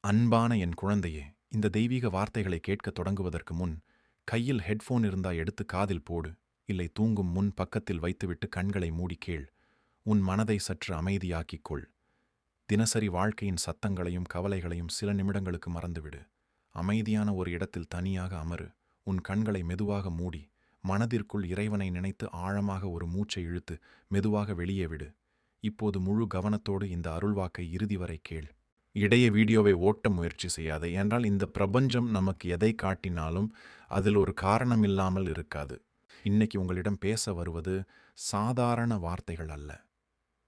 அன்பான என் குழந்தையே, இந்த தெய்வீக வார்த்தைகளை கேட்கத் தொடங்குவதற்கு முன், கையில் ஹெட்ஃபோன் இருந்தா எடுத்து காதில் போடு, இல்லை தூங்கும் முன் பக்கத்தில் வைத்துவிட்டு கண்களை மூடி கேள். உன் மனதை சற்று அமைதியாக்கிக் கொள். தினசரி வாழ்க்கையின் சத்தங்களையும் கவலைகளையும் சில நிமிடங்களுக்கு மறந்துவிடு. அமைதியான ஒரு இடத்தில் தனியாக அமரு. உன் கண்களை மெதுவாக மூடி, மனதிற்குள் இறைவனை நினைத்து ஆழமாக ஒரு மூச்சை இழுத்து மெதுவாக வெளியே விடு. இப்போது முழு கவனத்தோடு இந்த அருள்வாக்கை இறுதி வரை கேள். இடையே வீடியோவை ஓட்ட முயற்சி செய்யாதே, என்றால் இந்த பிரபஞ்சம் நமக்கு எதை காட்டினாலும் அதில் ஒரு காரணம் இல்லாமல் இருக்காது. இன்னைக்கு உங்களிடம் பேச வருவது சாதாரண வார்த்தைகள் அல்ல.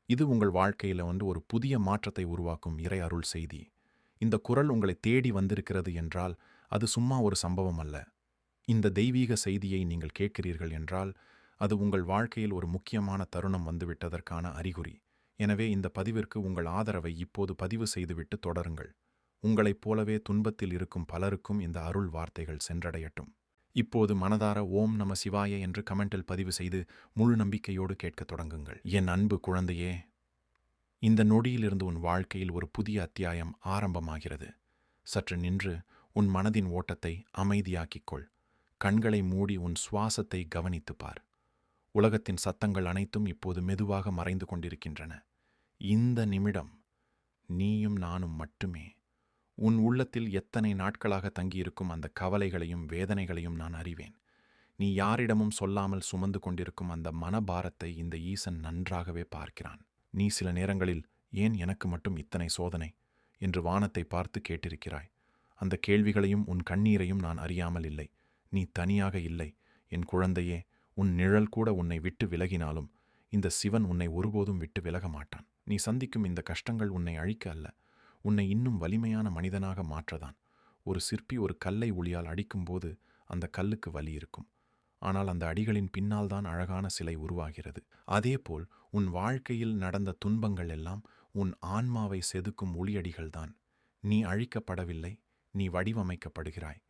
இது உங்கள் வாழ்க்கையில் ஒரு புதிய மாற்றத்தை உருவாக்கும் இறை அருள் செய்தி. இந்த குரல் உங்களை தேடி வந்திருக்கிறது என்றால் அது சும்மா ஒரு சம்பவம் அல்ல. இந்த தெய்வீக செய்தியை நீங்கள் கேட்கிறீர்கள் என்றால் அது உங்கள் வாழ்க்கையில் ஒரு முக்கியமான தருணம் வந்துவிட்டதற்கான அறிகுறி. எனவே இந்த பதிவிற்கு உங்கள் ஆதரவை இப்போது பதிவு செய்துவிட்டு தொடருங்கள். உங்களைப் போலவே துன்பத்தில் இருக்கும் பலருக்கும் இந்த அருள் வார்த்தைகள் சென்றடையட்டும். இப்போது மனதார ஓம் நம சிவாய என்று கமெண்டில் பதிவு செய்து முழு நம்பிக்கையோடு கேட்கத் தொடங்குங்கள். என் அன்பு குழந்தையே, இந்த நொடியிலிருந்து உன் வாழ்க்கையில் ஒரு புதிய அத்தியாயம் ஆரம்பமாகிறது. சற்று நின்று உன் மனதின் ஓட்டத்தை அமைதியாக்கிக்கொள். கண்களை மூடி உன் சுவாசத்தை கவனித்துப் பார். உலகத்தின் சத்தங்கள் அனைத்தும் இப்போது மெதுவாக மறைந்து கொண்டிருக்கின்றன. இந்த நிமிடம் நீயும் நானும் மட்டுமே. உன் உள்ளத்தில் எத்தனை நாட்களாக தங்கியிருக்கும் அந்த கவலைகளையும் வேதனைகளையும் நான் அறிவேன். நீ யாரிடமும் சொல்லாமல் சுமந்து கொண்டிருக்கும் அந்த மனபாரத்தை இந்த ஈசன் நன்றாகவே பார்க்கிறான். நீ சில நேரங்களில் ஏன் எனக்கு மட்டும் இத்தனை சோதனை என்று வானத்தை பார்த்து கேட்டிருக்கிறாய். அந்த கேள்விகளையும் உன் கண்ணீரையும் நான் அறியாமல் இல்லை. நீ தனியாக இல்லை என் குழந்தையே. உன் நிழல் கூட உன்னை விட்டு விலகினாலும் இந்த சிவன் உன்னை ஒருபோதும் விட்டு விலக மாட்டான். நீ சந்திக்கும் இந்த கஷ்டங்கள் உன்னை அழிக்க அல்ல, உன்னை இன்னும் வலிமையான மனிதனாக மாற்றதான். ஒரு சிற்பி ஒரு கல்லை ஒளியால் அடிக்கும்போது அந்த கல்லுக்கு வலி இருக்கும். ஆனால் அந்த அடிகளின் பின்னால் தான் அழகான சிலை உருவாகிறது. அதேபோல் உன் வாழ்க்கையில் நடந்த துன்பங்கள் எல்லாம் உன் ஆன்மாவை செதுக்கும் ஒளியடிகள்தான். நீ அழிக்கப்படவில்லை, நீ வடிவமைக்கப்படுகிறாய்.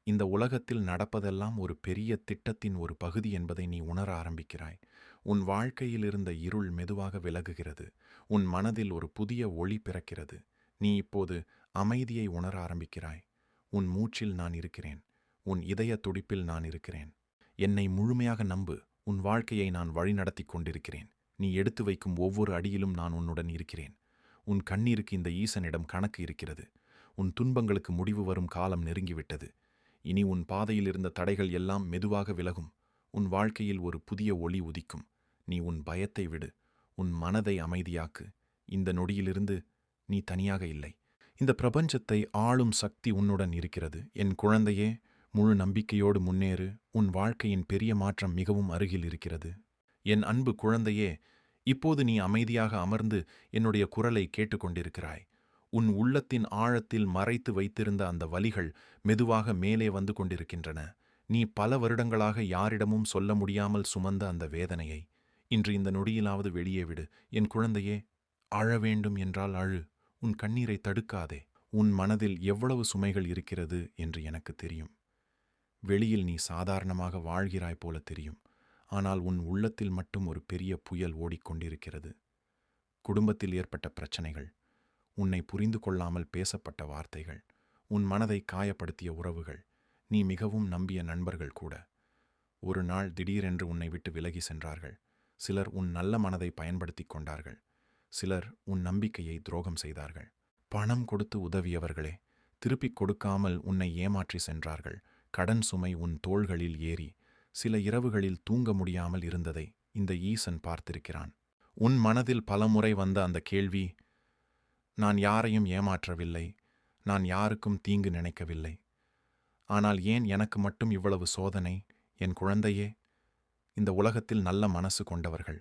இந்த உலகத்தில் நடப்பதெல்லாம் ஒரு பெரிய திட்டத்தின் ஒரு பகுதி என்பதை நீ உணர ஆரம்பிக்கிறாய். உன் வாழ்க்கையில் இருந்த இருள் மெதுவாக விலகுகிறது. உன் மனதில் ஒரு புதிய ஒளி பிறக்கிறது. நீ இப்போது அமைதியை உணர ஆரம்பிக்கிறாய். உன் மூச்சில் நான் இருக்கிறேன். உன் இதய துடிப்பில் நான் இருக்கிறேன். என்னை முழுமையாக நம்பு. உன் வாழ்க்கையை நான் வழிநடத்தி கொண்டிருக்கிறேன். நீ எடுத்து வைக்கும் ஒவ்வொரு அடியிலும் நான் உன்னுடன் இருக்கிறேன். உன் கண்ணீருக்கு இந்த ஈசனிடம் கணக்கு இருக்கிறது. உன் துன்பங்களுக்கு முடிவு வரும் காலம் நெருங்கிவிட்டது. இனி உன் பாதையில் இருந்த தடைகள் எல்லாம் மெதுவாக விலகும். உன் வாழ்க்கையில் ஒரு புதிய ஒளி உதிக்கும். நீ உன் பயத்தை விடு. உன் மனதை அமைதியாக்கு. இந்த நொடியிலிருந்து நீ தனியாக இல்லை. இந்த பிரபஞ்சத்தை ஆளும் சக்தி உன்னுடன் இருக்கிறது. என் குழந்தையே, முழு நம்பிக்கையோடு முன்னேறு. உன் வாழ்க்கையின் பெரிய மாற்றம் மிகவும் அருகில் இருக்கிறது. என் அன்பு குழந்தையே, இப்போது நீ அமைதியாக அமர்ந்து என்னுடைய குரலை கேட்டுக்கொண்டிருக்கிறாய். உன் உள்ளத்தின் ஆழத்தில் மறைத்து வைத்திருந்த அந்த வலிகள் மெதுவாக மேலே வந்து கொண்டிருக்கின்றன. நீ பல வருடங்களாக யாரிடமும் சொல்ல முடியாமல் சுமந்த அந்த வேதனையை இன்று இந்த நொடியிலாவது வெளியே விடு. என் குழந்தையே, அழ வேண்டும் என்றால் அழு. உன் கண்ணீரை தடுக்காதே. உன் மனதில் எவ்வளவு சுமைகள் இருக்கிறது என்று எனக்கு தெரியும். வெளியில் நீ சாதாரணமாக வாழ்கிறாய் போல தெரியும். ஆனால் உன் உள்ளத்தில் மட்டும் ஒரு பெரிய புயல் ஓடிக்கொண்டிருக்கிறது. குடும்பத்தில் ஏற்பட்ட பிரச்சனைகள், உன்னை புரிந்து கொள்ளாமல் பேசப்பட்ட வார்த்தைகள், உன் மனதை காயப்படுத்திய உறவுகள், நீ மிகவும் நம்பிய நண்பர்கள் கூட ஒரு நாள் திடீரென்று உன்னை விட்டு விலகி சென்றார்கள். சிலர் உன் நல்ல மனதை பயன்படுத்தி கொண்டார்கள். சிலர் உன் நம்பிக்கையை துரோகம் செய்தார்கள். பணம் கொடுத்து உதவியவர்களே திருப்பிக் கொடுக்காமல் உன்னை ஏமாற்றி சென்றார்கள். கடன் சுமை உன் தோள்களில் ஏறி சில இரவுகளில் தூங்க முடியாமல் இருந்ததை இந்த ஈசன் பார்த்திருக்கிறான். உன் மனதில் பலமுறை வந்த அந்த கேள்வி, நான் யாரையும் ஏமாற்றவில்லை, நான் யாருக்கும் தீங்கு நினைக்கவில்லை, ஆனால் ஏன் எனக்கு மட்டும் இவ்வளவு சோதனை? என் குழந்தையே, இந்த உலகத்தில் நல்ல மனசு கொண்டவர்கள்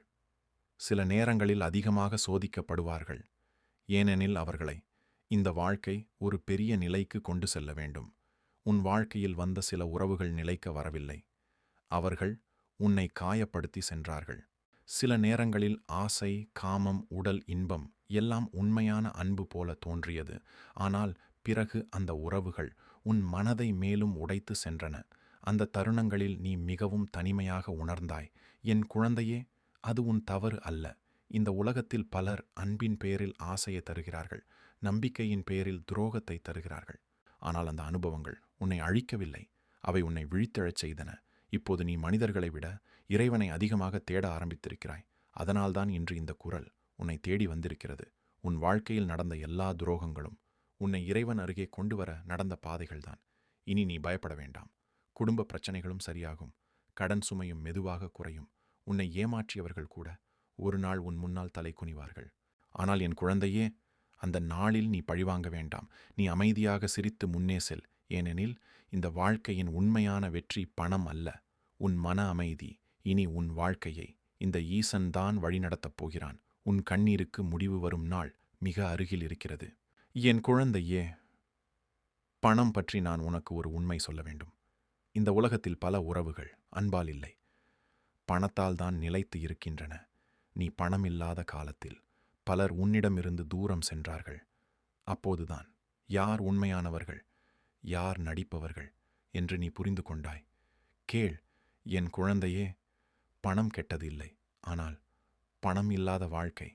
சில நேரங்களில் அதிகமாக சோதிக்கப்படுவார்கள். ஏனெனில் அவர்களை இந்த வாழ்க்கை ஒரு பெரிய நிலைக்கு கொண்டு செல்ல வேண்டும். உன் வாழ்க்கையில் வந்த சில உறவுகள் நிலைக்க வரவில்லை. அவர்கள் உன்னை காயப்படுத்தி சென்றார்கள். சில நேரங்களில் ஆசை, காமம், உடல் இன்பம் எல்லாம் உண்மையான அன்பு போல தோன்றியது. ஆனால் பிறகு அந்த உறவுகள் உன் மனதை மேலும் உடைத்து சென்றன. அந்த தருணங்களில் நீ மிகவும் தனிமையாக உணர்ந்தாய். என் குழந்தையே, அது உன் தவறு அல்ல. இந்த உலகத்தில் பலர் அன்பின் பெயரில் ஆசையை தருகிறார்கள். நம்பிக்கையின் பெயரில் துரோகத்தை தருகிறார்கள். ஆனால் அந்த அனுபவங்கள் உன்னை அழிக்கவில்லை, அவை உன்னை விழித்தெழச் செய்தன. இப்போது நீ மனிதர்களை விட இறைவனை அதிகமாக தேட ஆரம்பித்திருக்கிறாய். அதனால்தான் இன்று இந்த குரல் உன்னை தேடி வந்திருக்கிறது. உன் வாழ்க்கையில் நடந்த எல்லா துரோகங்களும் உன்னை இறைவன் அருகே கொண்டு வர நடந்த பாதைகள்தான். இனி நீ பயப்பட வேண்டாம். குடும்ப பிரச்சனைகளும் சரியாகும். கடன் சுமையும் மெதுவாக குறையும். உன்னை ஏமாற்றியவர்கள் கூட ஒரு நாள் உன் முன்னால் தலை குனிவார்கள். ஆனால் என் குழந்தையே, அந்த நாளில் நீ பழிவாங்க வேண்டாம். நீ அமைதியாக சிரித்து முன்னே செல். ஏனெனில் இந்த வாழ்க்கையின் உண்மையான வெற்றி பணம் அல்ல, உன் மன அமைதி. இனி உன் வாழ்க்கையை இந்த ஈசன் தான் வழிநடத்தப் போகிறான். உன் கண்ணீருக்கு முடிவு வரும் நாள் மிக அருகில் இருக்கிறது. என் குழந்தையே, பணம் பற்றி நான் உனக்கு ஒரு உண்மை சொல்ல வேண்டும். இந்த உலகத்தில் பல உறவுகள் அன்பால் இல்லை, பணத்தால் தான் நிலைத்து இருக்கின்றன. நீ பணமில்லாத காலத்தில் பலர் உன்னிடமிருந்து தூரம் சென்றார்கள். அப்போதுதான் யார் உண்மையானவர்கள், யார் நடிப்பவர்கள் என்று நீ புரிந்து கொண்டாய். கேள் என் குழந்தையே, பணம் கெட்டது இல்லை. ஆனால் பணம் இல்லாத வாழ்க்கை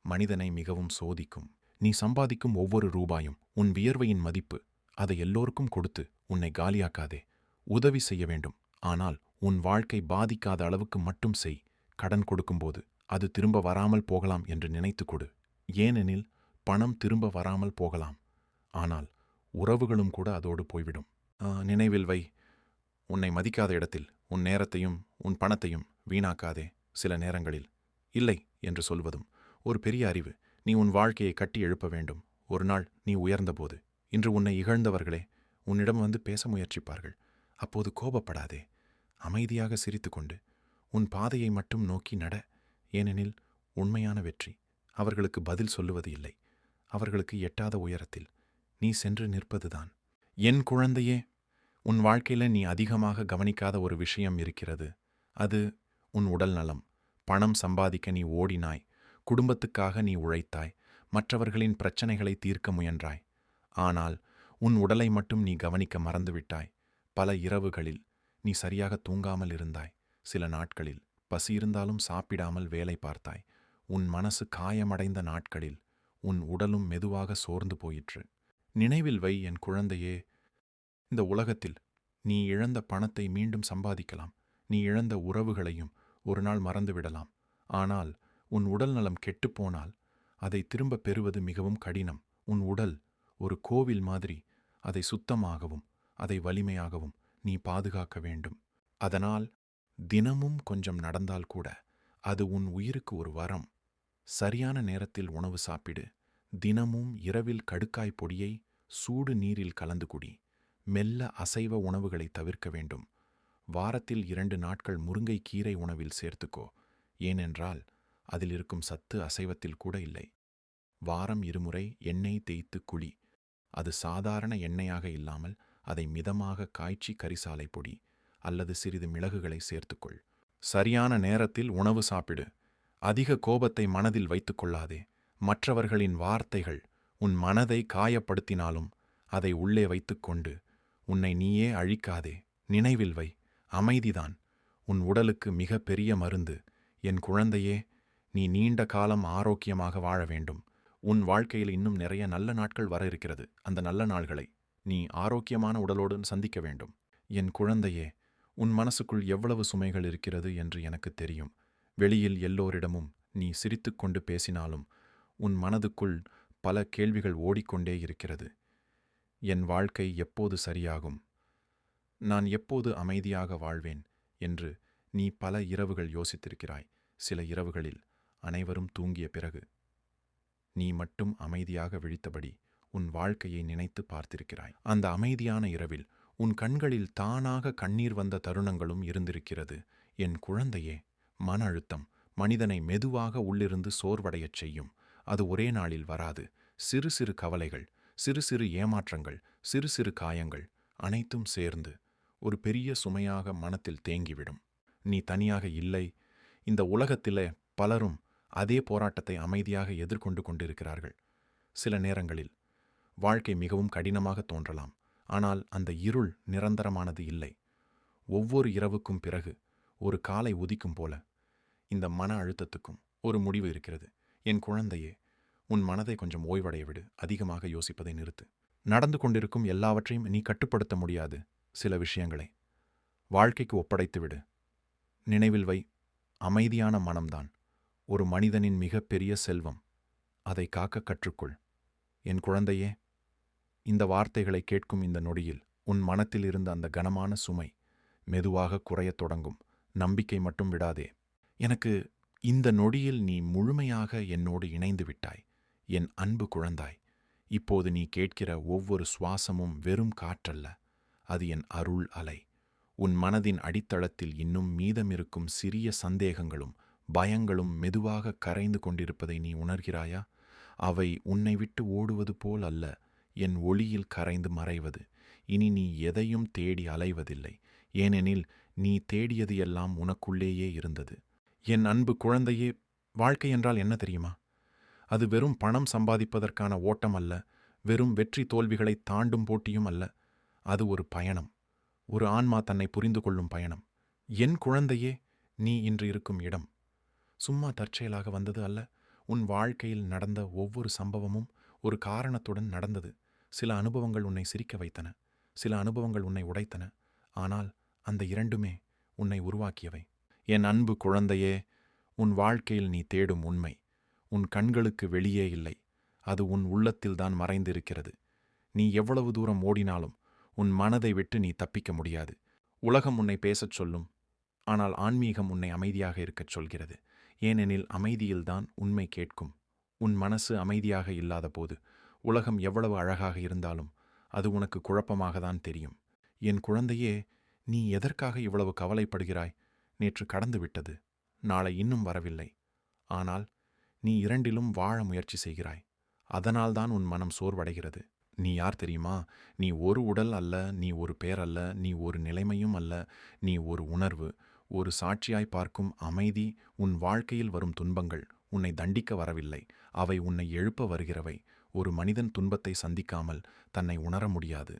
மனிதனை மிகவும் சோதிக்கும். நீ சம்பாதிக்கும் ஒவ்வொரு ரூபாயும் உன் வியர்வையின் மதிப்பு. அதை எல்லோருக்கும் கொடுத்து உன்னை காலியாக்காதே. உதவி செய்ய வேண்டும், ஆனால் உன் வாழ்க்கை பாதிக்காத அளவுக்கு மட்டும் செய். கடன் கொடுக்கும்போது அது திரும்ப வராமல் போகலாம் என்று நினைத்து கொடு. ஏனெனில் பணம் திரும்ப வராமல் போகலாம், ஆனால் உறவுகளும் கூட அதோடு போய்விடும். நினைவில் வை, உன்னை மதிக்காத இடத்தில் உன் நேரத்தையும் உன் பணத்தையும் வீணாக்காதே. சில நேரங்களில் இல்லை என்று சொல்வதும் ஒரு பெரிய அறிவு. நீ உன் வாழ்க்கையை கட்டி எழுப்ப வேண்டும். ஒரு நாள் நீ உயர்ந்தபோது இன்று உன்னை இகழ்ந்தவர்களே உன்னிடம் வந்து பேச முயற்சிப்பார்கள். அப்போது கோபப்படாதே. அமைதியாக சிரித்துக்கொண்டு உன் பாதையை மட்டும் நோக்கி நட. ஏனெனில் உண்மையான வெற்றி அவர்களுக்கு பதில் சொல்லுவது இல்லை, அவர்களுக்கு எட்டாத உயரத்தில் நீ சென்று நிற்பதுதான். என் குழந்தையே, உன் வாழ்க்கையில நீ அதிகமாக கவனிக்காத ஒரு விஷயம் இருக்கிறது. அது உன் உடல் நலம். பணம் சம்பாதிக்க நீ ஓடினாய், குடும்பத்துக்காக நீ உழைத்தாய், மற்றவர்களின் பிரச்சனைகளை தீர்க்க முயன்றாய். ஆனால் உன் உடலை மட்டும் நீ கவனிக்க மறந்துவிட்டாய். பல இரவுகளில் நீ சரியாக தூங்காமல் இருந்தாய். சில நாட்களில் பசி இருந்தாலும் சாப்பிடாமல் வேலை பார்த்தாய். உன் மனசு காயமடைந்த நாட்களில் உன் உடலும் மெதுவாக சோர்ந்து போயிற்று. நினைவில் வை என் குழந்தையே, இந்த உலகத்தில் நீ இழந்த பணத்தை மீண்டும் சம்பாதிக்கலாம். நீ இழந்த உறவுகளையும் ஒரு நாள் மறந்துவிடலாம். ஆனால் உன் உடல் நலம் கெட்டுப்போனால் அதை திரும்ப பெறுவது மிகவும் கடினம். உன் உடல் ஒரு கோவில் மாதிரி. அதை சுத்தமாகவும் அதை வலிமையாகவும் நீ பாதுகாக்க வேண்டும். அதனால் தினமும் கொஞ்சம் நடந்தால் கூட அது உன் உயிருக்கு ஒரு வரம். சரியான நேரத்தில் உணவு சாப்பிடு. தினமும் இரவில் கடுக்காய் பொடியை சூடு நீரில் கலந்து குடி. மெல்ல அசைவ உணவுகளை தவிர்க்க வேண்டும். வாரத்தில் 2 நாட்கள் முருங்கை கீரை உணவில் சேர்த்துக்கோ. ஏனென்றால் அதில் இருக்கும் சத்து அசைவத்தில் கூட இல்லை. வாரம் 2 முறை எண்ணெய் தேய்த்து குளி. அது சாதாரண எண்ணெயாக இல்லாமல் அதை மிதமாக காய்ச்சி கரிசாலை பொடி அல்லது சிறிது மிளகுகளை சேர்த்துக்கொள். சரியான நேரத்தில் உணவு சாப்பிடு. அதிக கோபத்தை மனதில் வைத்துக் கொள்ளாதே. மற்றவர்களின் வார்த்தைகள் உன் மனதை காயப்படுத்தினாலும் அதை உள்ளே வைத்துக்கொண்டு உன்னை நீயே அழிக்காதே. நினைவில் வை, அமைதிதான் உன் உடலுக்கு மிக பெரிய மருந்து. என் குழந்தையே, நீ நீண்ட காலம் ஆரோக்கியமாக வாழ வேண்டும். உன் வாழ்க்கையில் இன்னும் நிறைய நல்ல நாட்கள் வர இருக்கிறது. அந்த நல்ல நாள்களை நீ ஆரோக்கியமான உடலோடு சந்திக்க வேண்டும். என் குழந்தையே, உன் மனசுக்குள் எவ்வளவு சுமைகள் இருக்கிறது என்று எனக்கு தெரியும். வெளியில் எல்லோரிடமும் நீ சிரித்துக்கொண்டு பேசினாலும் உன் மனதுக்குள் பல கேள்விகள் ஓடிக்கொண்டே இருக்கிறது. என் வாழ்க்கை எப்போது சரியாகும்? நான் எப்போது அமைதியாக வாழ்வேன் என்று நீ பல இரவுகள் யோசித்திருக்கிறாய். சில இரவுகளில் அனைவரும் தூங்கிய பிறகு நீ மட்டும் அமைதியாக விழித்தபடி உன் வாழ்க்கையை நினைத்து பார்த்திருக்கிறாய். அந்த அமைதியான இரவில் உன் கண்களில் தானாக கண்ணீர் வந்த தருணங்களும் இருந்திருக்கிறது. என் குழந்தையே, மன அழுத்தம் மனிதனை மெதுவாக உள்ளிருந்து சோர்வடையச் செய்யும். அது ஒரே நாளில் வராது. சிறு சிறு கவலைகள், சிறு சிறு ஏமாற்றங்கள், சிறு சிறு காயங்கள் அனைத்தும் சேர்ந்து ஒரு பெரிய சுமையாக மனத்தில் தேங்கிவிடும். நீ தனியாக இல்லை. இந்த உலகத்திலே பலரும் அதே போராட்டத்தை அமைதியாக எதிர்கொண்டு கொண்டிருக்கிறார்கள். சில நேரங்களில் வாழ்க்கை மிகவும் கடினமாக தோன்றலாம். ஆனால் அந்த இருள் நிரந்தரமானது இல்லை. ஒவ்வொரு இரவுக்கும் பிறகு ஒரு காலை உதிக்கும் போல இந்த மன அழுத்தத்துக்கும் ஒரு முடிவு இருக்கிறது. என் குழந்தையே, உன் மனதை கொஞ்சம் ஓய்வடைய விடு. அதிகமாக யோசிப்பதை நிறுத்து. நடந்து கொண்டிருக்கும் எல்லாவற்றையும் நீ கட்டுப்படுத்த முடியாது. சில விஷயங்களை வாழ்க்கைக்கு ஒப்படைத்து விடு. நினைவில் வை, அமைதியான மனம்தான் ஒரு மனிதனின் மிகப்பெரிய செல்வம். அதை காக்க கற்றுக்கொள். என் குழந்தையே, இந்த வார்த்தைகளை கேட்கும் இந்த நொடியில் உன் மனத்தில் இருந்த அந்த கனமான சுமை மெதுவாக குறையத் தொடங்கும். நம்பிக்கை மட்டும் விடாதே. எனக்கு இந்த நொடியில் நீ முழுமையாக என்னோடு இணைந்து விட்டாய். என் அன்பு குழந்தாய், இப்போது நீ கேட்கிற ஒவ்வொரு சுவாசமும் வெறும் காற்றல்ல, அது என் அருள் அலை. உன் மனதின் அடித்தளத்தில் இன்னும் மீதமிருக்கும் சிறிய சந்தேகங்களும் பயங்களும் மெதுவாக கரைந்து கொண்டிருப்பதை நீ உணர்கிறாயா? அவை உன்னை விட்டு ஓடுவது போல் அல்ல, என் ஒளியில் கரைந்து மறைவது. இனி நீ எதையும் தேடி அலைவதில்லை, ஏனெனில் நீ தேடியது எல்லாம் உனக்குள்ளேயே இருந்தது. என் அன்பு குழந்தையே, வாழ்க்கை என்றால் என்ன தெரியுமா? அது வெறும் பணம் சம்பாதிப்பதற்கான ஓட்டம் அல்ல, வெறும் வெற்றி தோல்விகளை தாண்டும் போட்டியும் அல்ல. அது ஒரு பயணம், ஒரு ஆன்மா தன்னை புரிந்து கொள்ளும் பயணம். என் குழந்தையே, நீ இன்று இருக்கும் இடம் சும்மா தற்செயலாக வந்தது அல்ல. உன் வாழ்க்கையில் நடந்த ஒவ்வொரு சம்பவமும் ஒரு காரணத்துடன் நடந்தது. சில அனுபவங்கள் உன்னை சிரிக்க வைத்தன, சில அனுபவங்கள் உன்னை உடைத்தன. ஆனால் அந்த இரண்டுமே உன்னை உருவாக்கியவை. என் அன்பு குழந்தையே, உன் வாழ்க்கையில் நீ தேடும் உண்மை உன் கண்களுக்கு வெளியே இல்லை, அது உன் உள்ளத்தில்தான் மறைந்திருக்கிறது. நீ எவ்வளவு தூரம் ஓடினாலும் உன் மனதை விட்டு நீ தப்பிக்க முடியாது. உலகம் உன்னை பேசச் சொல்லும், ஆனால் ஆன்மீகம் உன்னை அமைதியாக இருக்கச் சொல்கிறது. ஏனெனில் அமைதியில்தான் உண்மை கேட்கும். உன் மனசு அமைதியாக இல்லாத போது உலகம் எவ்வளவு அழகாக இருந்தாலும் அது உனக்கு குழப்பமாகத்தான் தெரியும். என் குழந்தையே, நீ எதற்காக இவ்வளவு கவலைப்படுகிறாய்? நேற்று கடந்துவிட்டது, நாளை இன்னும் வரவில்லை. ஆனால் நீ இரண்டிலும் வாழ முயற்சி செய்கிறாய். அதனால்தான் உன் மனம் சோர்வடைகிறது. நீ யார் தெரியுமா? நீ ஒரு உடல் அல்ல, நீ ஒரு பேர் அல்ல, நீ ஒரு நிலைமையும் அல்ல. நீ ஒரு உணர்வு, ஒரு சாட்சியாய் பார்க்கும் அமைதி. உன் வாழ்க்கையில் வரும் துன்பங்கள் உன்னை தண்டிக்க வரவில்லை, அவை உன்னை எழுப்ப வருகிறவை. ஒரு மனிதன் துன்பத்தை சந்திக்காமல் தன்னை உணர முடியாது.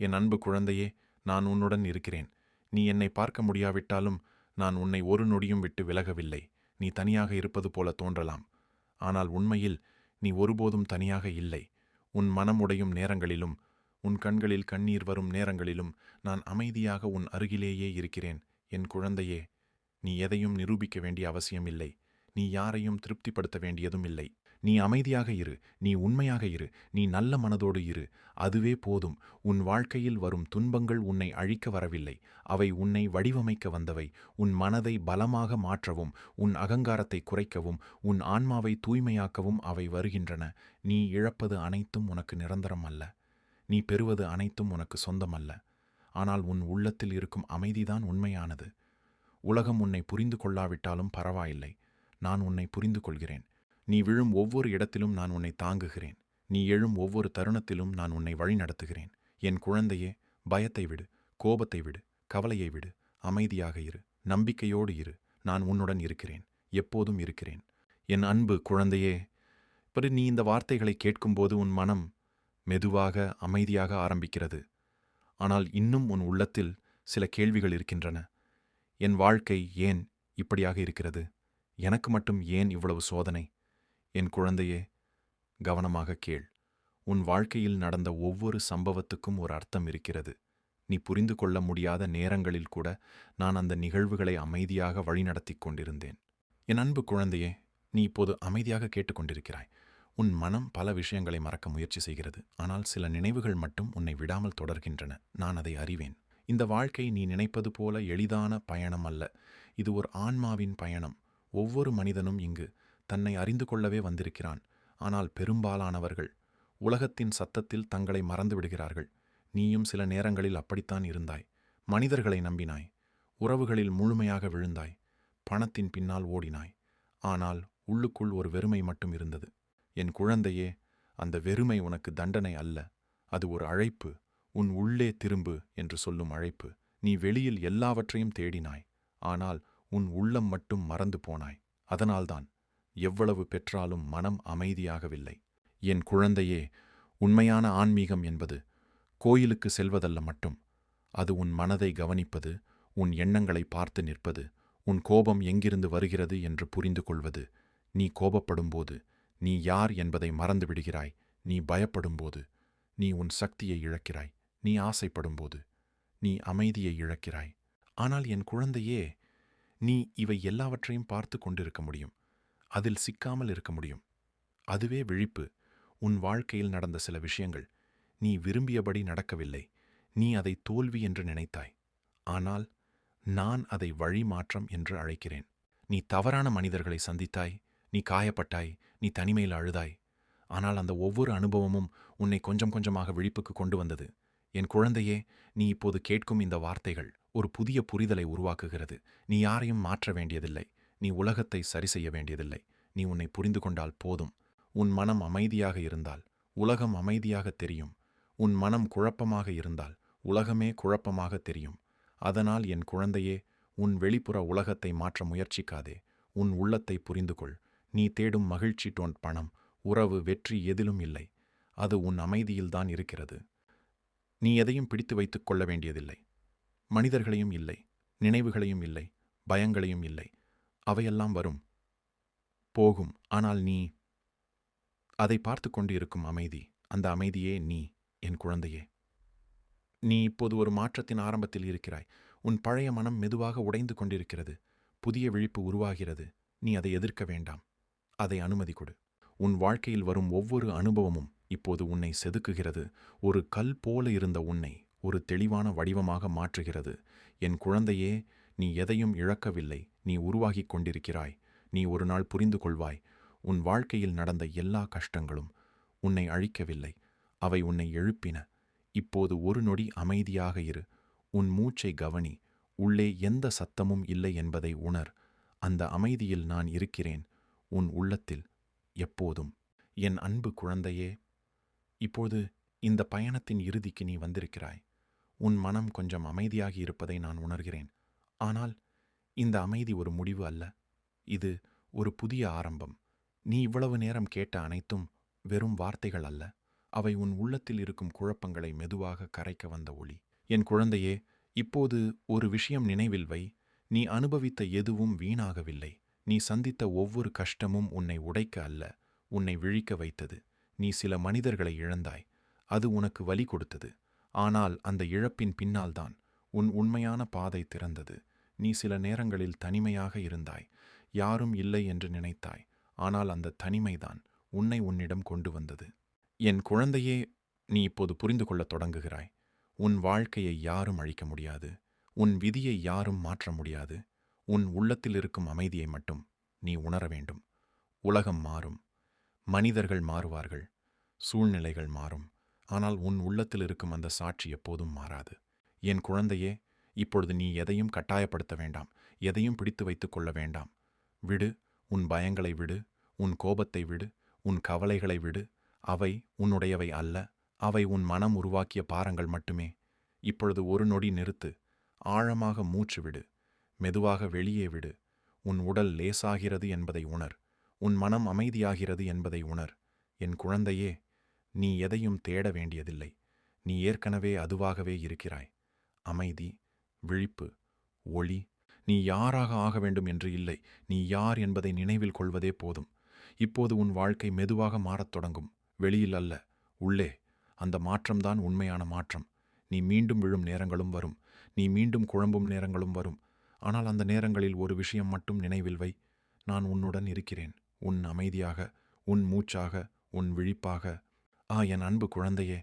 என் அன்பு குழந்தையே, நான் உன்னுடன் இருக்கிறேன். நீ என்னை பார்க்க முடியாவிட்டாலும் நான் உன்னை ஒரு நொடியும் விட்டு விலகவில்லை. நீ தனியாக இருப்பது போல தோன்றலாம், ஆனால் உண்மையில் நீ ஒருபோதும் தனியாக இல்லை. உன் மனம் உடையும் நேரங்களிலும் உன் கண்களில் கண்ணீர் வரும் நேரங்களிலும் நான் அமைதியாக உன் அருகிலேயே இருக்கிறேன். என் குழந்தையே, நீ எதையும் நிரூபிக்க வேண்டிய அவசியமில்லை. நீ யாரையும் திருப்திப்படுத்த வேண்டியதும் இல்லை. நீ அமைதியாக இரு, நீ உண்மையாக இரு, நீ நல்ல மனதோடு இரு. அதுவே போதும். உன் வாழ்க்கையில் வரும் துன்பங்கள் உன்னை அழிக்க வரவில்லை, அவை உன்னை வடிவமைக்க வந்தவை. உன் மனதை பலமாக மாற்றவும், உன் அகங்காரத்தை குறைக்கவும், உன் ஆன்மாவை தூய்மையாக்கவும் அவை வருகின்றன. நீ இழப்பது அனைத்தும் உனக்கு நிரந்தரம் அல்ல, நீ பெறுவது அனைத்தும் உனக்கு சொந்தமல்ல. ஆனால் உன் உள்ளத்தில் இருக்கும் அமைதிதான் உண்மையானது. உலகம் உன்னை புரிந்து கொள்ளாவிட்டாலும் பரவாயில்லை, நான் உன்னை புரிந்து கொள்கிறேன். நீ விழும் ஒவ்வொரு இடத்திலும் நான் உன்னை தாங்குகிறேன். நீ எழும் ஒவ்வொரு தருணத்திலும் நான் உன்னை வழிநடத்துகிறேன். என் குழந்தையே, பயத்தை விடு, கோபத்தை விடு, கவலையை விடு. அமைதியாக இரு, நம்பிக்கையோடு இரு. நான் உன்னுடன் இருக்கிறேன், எப்போதும் இருக்கிறேன். என் அன்பு குழந்தையே, நீ இந்த வார்த்தைகளை கேட்கும்போது உன் மனம் மெதுவாக அமைதியாக ஆரம்பிக்கிறது. ஆனால் இன்னும் உன் உள்ளத்தில் சில கேள்விகள் இருக்கின்றன. என் வாழ்க்கை ஏன் இப்படியாக இருக்கிறது? எனக்கு மட்டும் ஏன் இவ்வளவு சோதனை? என் குழந்தையே, கவனமாக கேள். உன் வாழ்க்கையில் நடந்த ஒவ்வொரு சம்பவத்துக்கும் ஒரு அர்த்தம் இருக்கிறது. நீ புரிந்து கொள்ள முடியாத நேரங்களில் கூட நான் அந்த நிகழ்வுகளை அமைதியாக வழிநடத்தி கொண்டிருந்தேன். என் அன்பு குழந்தையே, நீ இப்போது அமைதியாக கேட்டுக்கொண்டிருக்கிறாய். உன் மனம் பல விஷயங்களை மறக்க முயற்சி செய்கிறது, ஆனால் சில நினைவுகள் மட்டும் உன்னை விடாமல் தொடர்கின்றன. நான் அதை அறிவேன். இந்த வாழ்க்கை நீ நினைப்பது போல எளிதான பயணம் அல்ல. இது ஒரு ஆன்மாவின் பயணம். ஒவ்வொரு மனிதனும் இங்கு தன்னை அறிந்து கொள்ளவே வந்திருக்கிறான். ஆனால் பெரும்பாலானவர்கள் உலகத்தின் சத்தத்தில் தங்களை மறந்து விடுகிறார்கள். நீயும் சில நேரங்களில் அப்படித்தான் இருந்தாய். மனிதர்களை நம்பினாய், உறவுகளில் முழுமையாக விழுந்தாய், பணத்தின் பின்னால் ஓடினாய். ஆனால் உள்ளுக்குள் ஒரு வெறுமை மட்டும் இருந்தது. என் குழந்தையே, அந்த வெறுமை உனக்கு தண்டனை அல்ல, அது ஒரு அழைப்பு. உன் உள்ளே திரும்பு என்று சொல்லும் அழைப்பு. நீ வெளியில் எல்லாவற்றையும் தேடினாய், ஆனால் உன் உள்ளம் மட்டும் மறந்து போனாய். அதனால்தான் எவ்வளவு பெற்றாலும் மனம் அமைதியாகவில்லை. என் குழந்தையே, உண்மையான ஆன்மீகம் என்பது கோயிலுக்கு செல்வதல்ல மட்டும். அது உன் மனதை கவனிப்பது, உன் எண்ணங்களை பார்த்து நிற்பது, உன் கோபம் எங்கிருந்து வருகிறது என்று புரிந்து கொள்வது. நீ கோபப்படும்போது நீ யார் என்பதை மறந்து விடுகிறாய். நீ பயப்படும்போது நீ உன் சக்தியை இழக்கிறாய். நீ ஆசைப்படும்போது நீ அமைதியை இழக்கிறாய். ஆனால் என் குழந்தையே, நீ இவை எல்லாவற்றையும் பார்த்து கொண்டிருக்க முடியும். அதில் சிக்காமல் இருக்க முடியும். அதுவே விழிப்பு. உன் வாழ்க்கையில் நடந்த சில விஷயங்கள் நீ விரும்பியபடி நடக்கவில்லை. நீ அதை தோல்வி என்று நினைத்தாய். ஆனால் நான் அதை வழிமாற்றம் என்று அழைக்கிறேன். நீ தவறான மனிதர்களை சந்தித்தாய், நீ காயப்பட்டாய், நீ தனிமையில் அழுதாய். ஆனால் அந்த ஒவ்வொரு அனுபவமும் உன்னை கொஞ்சம் கொஞ்சமாக விழிப்புக்கு கொண்டு வந்தது. என் குழந்தையே, நீ இப்போது கேட்கும் இந்த வார்த்தைகள் ஒரு புதிய புரிதலை உருவாக்குகிறது. நீ யாரையும் மாற்ற வேண்டியதில்லை. நீ உலகத்தை சரி செய்ய வேண்டியதில்லை. நீ உன்னை புரிந்து கொண்டால் போதும். உன் மனம் அமைதியாக இருந்தால் உலகம் அமைதியாக தெரியும். உன் மனம் குழப்பமாக இருந்தால் உலகமே குழப்பமாக தெரியும். அதனால் என் குழந்தையே, உன் வெளிப்புற உலகத்தை மாற்ற முயற்சிக்காதே. உன் உள்ளத்தை புரிந்து கொள். நீ தேடும் மகிழ்ச்சி, பணம், உறவு, வெற்றி எதிலும் இல்லை. அது உன் அமைதியில்தான் இருக்கிறது. நீ எதையும் பிடித்து வைத்துக் கொள்ள வேண்டியதில்லை. மனிதர்களையும் இல்லை, நினைவுகளையும் இல்லை, பயங்களையும் இல்லை. அவையெல்லாம் வரும், போகும். ஆனால் நீ அதை பார்த்து கொண்டு இருக்கும் அமைதி, அந்த அமைதியே நீ, என் குழந்தையே. நீ இப்போது ஒரு மாற்றத்தின் ஆரம்பத்தில் இருக்கிறாய். உன் பழைய மனம் மெதுவாக உடைந்து கொண்டிருக்கிறது. புதிய விழிப்பு உருவாகிறது. நீ அதை எதிர்க்க வேண்டாம். அதை அனுமதி கொடு. உன் வாழ்க்கையில் வரும் ஒவ்வொரு அனுபவமும் இப்போது உன்னை செதுக்குகிறது. ஒரு கல் போல இருந்த உன்னை ஒரு தெளிவான வடிவமாக மாற்றுகிறது. என் குழந்தையே, நீ எதையும் இழக்கவில்லை. நீ உருவாகிக் கொண்டிருக்கிறாய். நீ ஒரு நாள் புரிந்து கொள்வாய். உன் வாழ்க்கையில் நடந்த எல்லா கஷ்டங்களும் உன்னை அழிக்கவில்லை. அவை உன்னை எழுப்பின. இப்போது ஒரு நொடி அமைதியாக இரு. உன் மூச்சை கவனி. உள்ளே எந்த சத்தமும் இல்லை என்பதை உணர். அந்த அமைதியில் நான் இருக்கிறேன், உன் உள்ளத்தில், எப்போதும். என் அன்பு குழந்தையே, இப்போது இந்த பயணத்தின் இறுதிக்கு நீ வந்திருக்கிறாய். உன் மனம் கொஞ்சம் அமைதியாகி இருப்பதை நான் உணர்கிறேன். ஆனால் இந்த அமைதி ஒரு முடிவு அல்ல. இது ஒரு புதிய ஆரம்பம். நீ இவ்வளவு நேரம் கேட்ட அனைத்தும் வெறும் வார்த்தைகள் அல்ல. அவை உன் உள்ளத்தில் இருக்கும் குழப்பங்களை மெதுவாக கரைக்க வந்த ஒளி. என் குழந்தையே, இப்போது ஒரு விஷயம் நினைவில் வை. நீ அனுபவித்த எதுவும் வீணாகவில்லை. நீ சந்தித்த ஒவ்வொரு கஷ்டமும் உன்னை உடைக்க அல்ல, உன்னை விழிக்க வைத்தது. நீ சில மனிதர்களை இழந்தாய். அது உனக்கு வலி கொடுத்தது. ஆனால் அந்த இழப்பின் பின்னால்தான் உன் உண்மையான பாதை திறந்தது. நீ சில நேரங்களில் தனிமையாக இருந்தாய். யாரும் இல்லை என்று நினைத்தாய். ஆனால் அந்த தனிமைதான் உன்னை உன்னிடம் கொண்டு வந்தது. என் குழந்தையே, நீ இப்போது புரிந்து கொள்ளத் தொடங்குகிறாய். உன் வாழ்க்கையை யாரும் அழிக்க முடியாது. உன் விதியை யாரும் மாற்ற முடியாது. உன் உள்ளத்தில் இருக்கும் அமைதியை மட்டும் நீ உணர வேண்டும். உலகம் மாறும், மனிதர்கள் மாறுவார்கள், சூழ்நிலைகள் மாறும். ஆனால் உன் உள்ளத்தில் இருக்கும் அந்த சாட்சி எப்போதும் மாறாது. என் குழந்தையே, இப்பொழுது நீ எதையும் கட்டாயப்படுத்த வேண்டாம். எதையும் பிடித்து வைத்துக் கொள்ள வேண்டாம். விடு. உன் பயங்களை விடு. உன் கோபத்தை விடு. உன் கவலைகளை விடு. அவை உன்னுடையவை அல்ல. அவை உன் மனம் உருவாக்கிய பாரங்கள் மட்டுமே. இப்பொழுது ஒரு நொடி நிறுத்து. ஆழமாக மூச்சு விடு. மெதுவாக வெளியே விடு. உன் உடல் லேசாகிறது என்பதை உணர். உன் மனம் அமைதியாகிறது என்பதை உணர். என் குழந்தையே, நீ எதையும் தேட வேண்டியதில்லை. நீ ஏற்கனவே அதுவாகவே இருக்கிறாய். அமைதி, விழிப்பு, ஒளி. நீ யாராக ஆக வேண்டும் என்று இல்லை. நீ யார் என்பதை நினைவில் கொள்வதே போதும். இப்போது உன் வாழ்க்கை மெதுவாக மாறத் தொடங்கும். வெளியில் அல்ல, உள்ளே. அந்த மாற்றம்தான் உண்மையான மாற்றம். நீ மீண்டும் விழும் நேரங்களும் வரும். நீ மீண்டும் குழம்பும் நேரங்களும் வரும். ஆனால் அந்த நேரங்களில் ஒரு விஷயம் மட்டும் நினைவில் வை. நான் உன்னுடன் இருக்கிறேன். உன் அமைதியாக, உன் மூச்சாக, உன் விழிப்பாக. என் அன்பு குழந்தையே,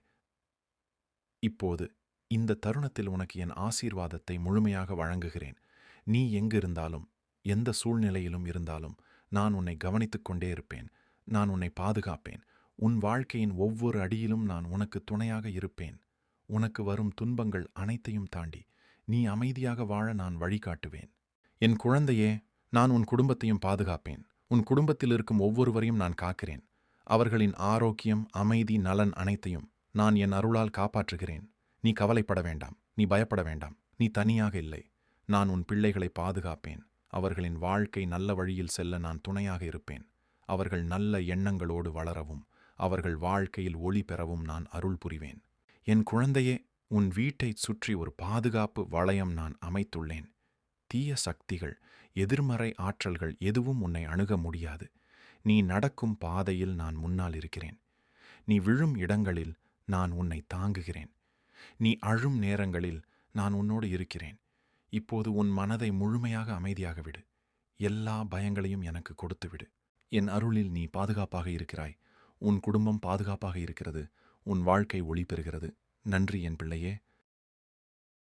இப்போது இந்த தருணத்தில் உனக்கு என் ஆசீர்வாதத்தை முழுமையாக வழங்குகிறேன். நீ எங்கிருந்தாலும், எந்த சூழ்நிலையிலும் இருந்தாலும், நான் உன்னை கவனித்துக் கொண்டே இருப்பேன். நான் உன்னை பாதுகாப்பேன். உன் வாழ்க்கையின் ஒவ்வொரு அடியிலும் நான் உனக்கு துணையாக இருப்பேன். உனக்கு வரும் துன்பங்கள் அனைத்தையும் தாண்டி நீ அமைதியாக வாழ நான் வழிகாட்டுவேன். என் குழந்தையே, நான் உன் குடும்பத்தையும் பாதுகாப்பேன். உன் குடும்பத்தில் இருக்கும் ஒவ்வொருவரையும் நான் காக்கிறேன். அவர்களின் ஆரோக்கியம், அமைதி, நலன் அனைத்தையும் நான் என் அருளால் காப்பாற்றுகிறேன். நீ கவலைப்பட வேண்டாம். நீ பயப்பட வேண்டாம். நீ தனியாக இல்லை. நான் உன் பிள்ளைகளை பாதுகாப்பேன். அவர்களின் வாழ்க்கை நல்ல வழியில் செல்ல நான் துணையாக இருப்பேன். அவர்கள் நல்ல எண்ணங்களோடு வளரவும், அவர்கள் வாழ்க்கையில் ஒளி பெறவும் நான் அருள் புரிவேன். என் குழந்தையே, உன் வீட்டைச் சுற்றி ஒரு பாதுகாப்பு வளையம் நான் அமைத்துள்ளேன். தீய சக்திகள், எதிர்மறை ஆற்றல்கள் எதுவும் உன்னை அணுக முடியாது. நீ நடக்கும் பாதையில் நான் முன்னால் இருக்கிறேன். நீ விழும் இடங்களில் நான் உன்னை தாங்குகிறேன். நீ அழும் நேரங்களில் நான் உன்னோடு இருக்கிறேன். இப்போது உன் மனதை முழுமையாக அமைதியாக விடு. எல்லா பயங்களையும் எனக்கு கொடுத்து விடு. என் அருளில் நீ பாதுகாப்பாக இருக்கிறாய். உன் குடும்பம் பாதுகாப்பாக இருக்கிறது. உன் வாழ்க்கை ஒளி பெறுகிறது. நன்றி என் பிள்ளையே.